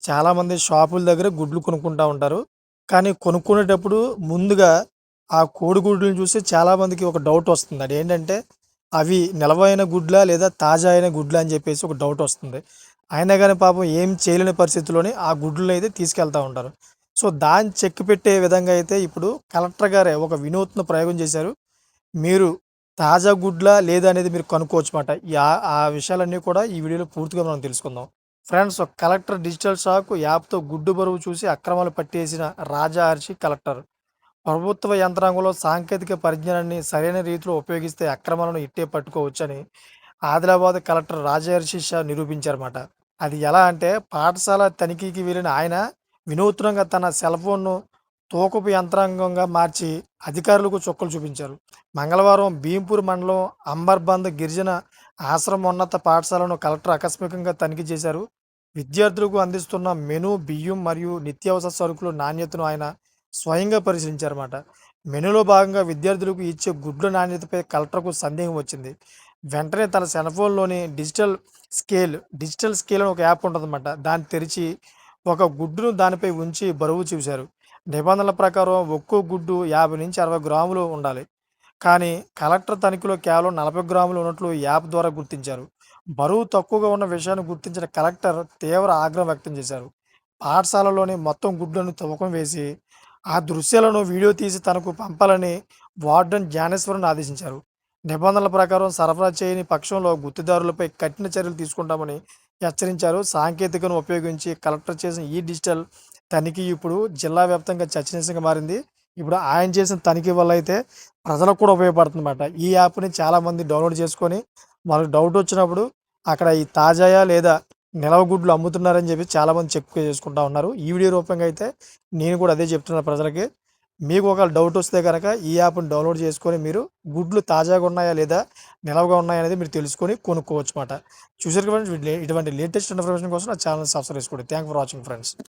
చాలామంది షాపుల దగ్గర గుడ్లు కొనుక్కుంటా ఉంటారు. కానీ కొనుక్కునేటప్పుడు ముందుగా ఆ కోడిగుడ్లను చూసి చాలామందికి ఒక డౌటొస్తుంది. అదేంటంటే అవి నిలవైన గుడ్లా? లేదా తాజా అయిన గుడ్లా? అని చెప్పేసి ఒక డౌటొస్తుంది. అయినా గాని పాపం ఏం చేయలేని పరిస్థితిలోనే ఆ గుడ్లనైతే తీసుకెళ్తా ఉంటారు. సో, దాన్ని చెక్ పెట్టే విధంగా అయితే ఇప్పుడు కలెక్టర్ గారే ఒక వినూత్న ప్రయోగం చేశారు. మీరు తాజా గుడ్లా? లేదా? అనేది మీరు కనుక్కోవచ్చుమాట. ఆ విషయాలన్నీ కూడా ఈ వీడియోలో పూర్తిగా మనం తెలుసుకుందాం. ఫ్రెండ్స్, ఒక కలెక్టర్ డిజిటల్ షాక్ యాప్‌తో గుడ్డు బరువు చూసి అక్రమాలు పట్టేసిన రాజా హర్షి కలెక్టర్. ప్రభుత్వ యంత్రాంగంలో సాంకేతిక పరిజ్ఞానాన్ని సరైన రీతిలో ఉపయోగిస్తే అక్రమాలను ఇట్టే పట్టుకోవచ్చని ఆదిలాబాద్ కలెక్టర్ రాజహర్షి షా నిరూపించారన్నమాట. అది ఎలా అంటే పాఠశాల తనిఖీకి వెళ్ళిన ఆయన వినూత్నంగా తన సెల్ ఫోన్‌ను తూకపు యంత్రాంగంగా మార్చి అధికారులకు చుక్కలు చూపించారు. మంగళవారం భీంపూర్ మండలం అంబర్బంద్ గిరిజన ఆశ్రమోన్నత పాఠశాలను కలెక్టర్ ఆకస్మికంగా తనిఖీ చేశారు. విద్యార్థులకు అందిస్తున్న మెను, బియ్యం మరియు నిత్యావసర సరుకుల నాణ్యతను ఆయన స్వయంగా పరిశీలించారన్నమాట. మెనూలో భాగంగా విద్యార్థులకు ఇచ్చే గుడ్ల నాణ్యతపై కలెక్టర్కు సందేహం వచ్చింది. వెంటనే తన సెల్ ఫోన్‌లోని డిజిటల్ స్కేల్ అని ఒక యాప్ ఉంటుందన్నమాట. దాన్ని తెరిచి ఒక గుడ్డును దానిపై ఉంచి బరువు చూశారు. నిబంధనల ప్రకారం ఒక్కో గుడ్డు 50-60 గ్రాములు ఉండాలి. కానీ కలెక్టర్ తనిఖీలో కేవలం 40 గ్రాములు ఉన్నట్లు యాప్ ద్వారా గుర్తించారు. బరువు తక్కువగా ఉన్న విషయాన్ని గుర్తించిన కలెక్టర్ తీవ్ర ఆగ్రహం వ్యక్తం చేశారు. పాఠశాలలోని మొత్తం గుడ్లను తూకం వేసి ఆ దృశ్యాలను వీడియో తీసి తనకు పంపాలని వార్డెన్ జ్ఞానేశ్వరన్ ఆదేశించారు. నిబంధనల ప్రకారం సరఫరా చేయని పక్షంలో గుత్తిదారులపై కఠిన చర్యలు తీసుకుంటామని హెచ్చరించారు. సాంకేతికను ఉపయోగించి కలెక్టర్ చేసిన ఈ డిజిటల్ తనిఖీ ఇప్పుడు జిల్లా వ్యాప్తంగా చర్చనీయాంశంగా మారింది. ఇప్పుడు ఆయన చేసిన తనిఖీ వల్ల అయితే ప్రజలకు కూడా ఉపయోగపడుతుందన్నమాట. ఈ యాప్‌ని చాలామంది డౌన్‌లోడ్ చేసుకొని వాళ్ళకి డౌట్ వచ్చినప్పుడు అక్కడ ఈ తాజాయా లేదా నిలవ గుడ్లు అమ్ముతున్నారని చెప్పి చాలామంది చెక్ చేసుకుంటా ఉన్నారు. ఈ వీడియో రూపంగా అయితే నేను కూడా అదే చెప్తున్నా ప్రజలకి. మీకు ఒకవేళ డౌట్ వస్తే గనక ఈ యాప్‌ని డౌన్‌లోడ్ చేసుకొని మీరు గుడ్లు తాజాగా ఉన్నాయా? లేదా నిలవగా ఉన్నాయా? అనేది మీరు తెలుసుకొని కొనుక్కోవచ్చుమాట. చూసారు కదా ఫ్రెండ్స్, ఇటువంటి లేటెస్ట్ ఇన్ఫర్మేషన్ కోసం నా ఛానెల్‌ని సబ్స్క్రైబ్ చేసుకోండి. Thank for watching friends.